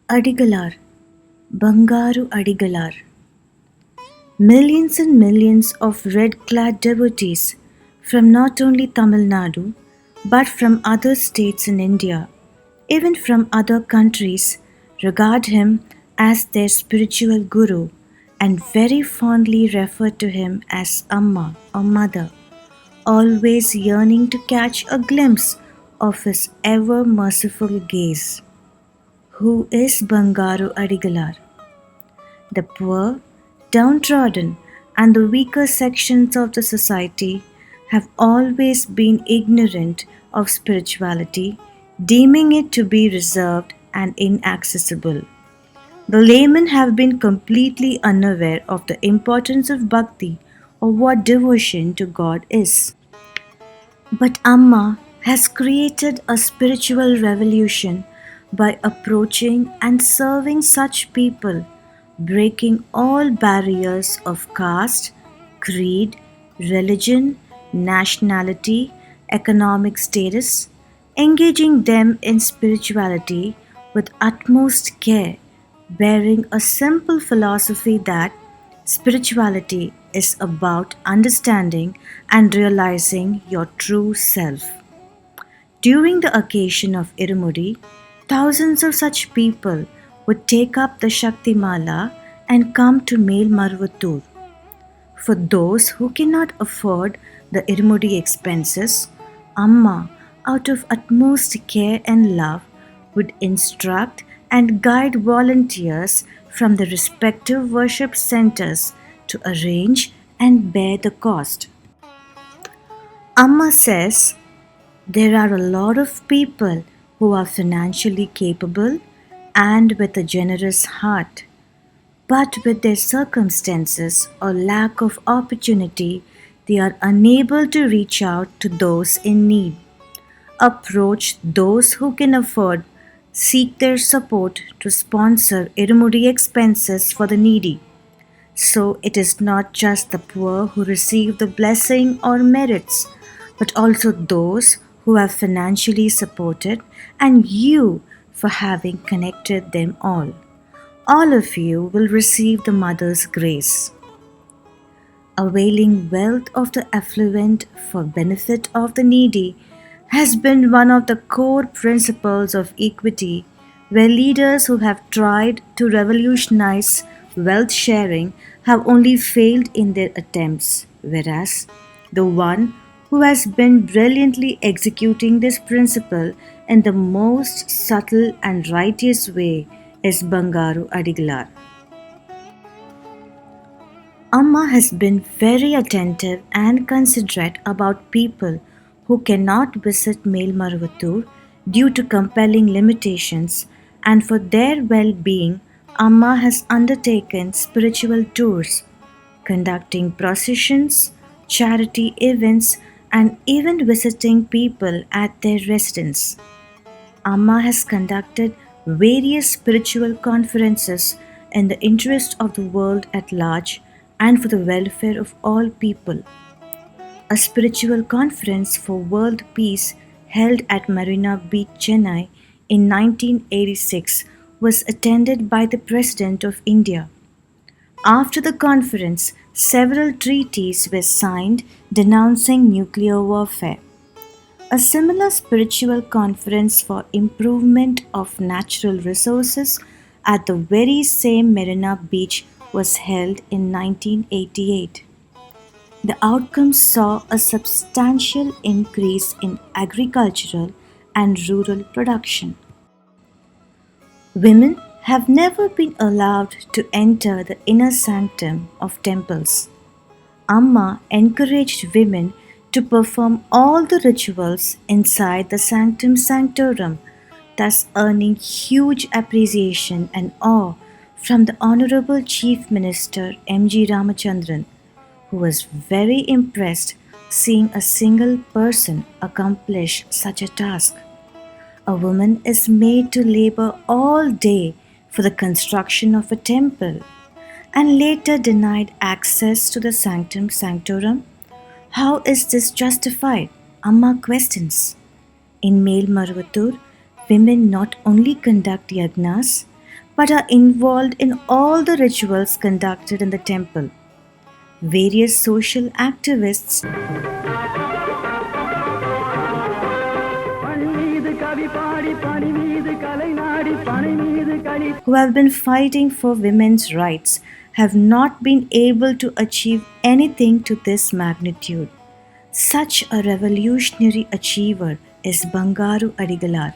Adigalar, Bangaru Adigalar. Millions and millions of red-clad devotees from not only Tamil Nadu but from other states in India, even from other countries, regard him as their spiritual guru and very fondly refer to him as Amma or Mother, always yearning to catch a glimpse of his ever merciful gaze. Who is Bangaru Adigalar? The poor, downtrodden, and the weaker sections of the society have always been ignorant of spirituality, deeming it to be reserved and inaccessible. The laymen have been completely unaware of the importance of bhakti or what devotion to God is. But Amma has created a spiritual revolution by approaching and serving such people, breaking all barriers of caste, creed, religion, nationality, economic status, engaging them in spirituality with utmost care, bearing a simple philosophy that spirituality is about understanding and realizing your true self. During the occasion of Irumudi, thousands of such people would take up the Shakti Mala and come to Melmarvattur. For those who cannot afford the Irumudi expenses, Amma, out of utmost care and love, would instruct and guide volunteers from the respective worship centers to arrange and bear the cost. Amma says there are a lot of people who are financially capable and with a generous heart, but with their circumstances or lack of opportunity, they are unable to reach out to those in need, approach those who can afford, seek their support to sponsor Irumudi expenses for the needy. So it is not just the poor who receive the blessing or merits, but also those who have financially supported and you for having connected them all. All of you will receive the Mother's grace. Availing wealth of the affluent for benefit of the needy has been one of the core principles of equity, where leaders who have tried to revolutionize wealth sharing have only failed in their attempts, whereas the one who has been brilliantly executing this principle in the most subtle and righteous way is Bangaru Adigalar. Amma has been very attentive and considerate about people who cannot visit Melmarvattur due to compelling limitations, and for their well being, Amma has undertaken spiritual tours, conducting processions, charity events, and even visiting people at their residence. Amma has conducted various spiritual conferences in the interest of the world at large and for the welfare of all people. A spiritual conference for world peace held at Marina Beach, Chennai in 1986 was attended by the President of India. After the conference, several treaties were signed denouncing nuclear warfare. A similar spiritual conference for improvement of natural resources at the very same Marina Beach was held in 1988. The outcome saw a substantial increase in agricultural and rural production. Women have never been allowed to enter the inner sanctum of temples. Amma encouraged women to perform all the rituals inside the sanctum sanctorum, thus earning huge appreciation and awe from the Honorable Chief Minister M.G. Ramachandran, who was very impressed seeing a single person accomplish such a task. A woman is made to labor all day for the construction of a temple and later denied access to the sanctum sanctorum? How is this justified? Amma questions. In Melmarvattur, women not only conduct yagnas but are involved in all the rituals conducted in the temple. Various social activists who have been fighting for women's rights have not been able to achieve anything to this magnitude. Such a revolutionary achiever is Bangaru Adigalar.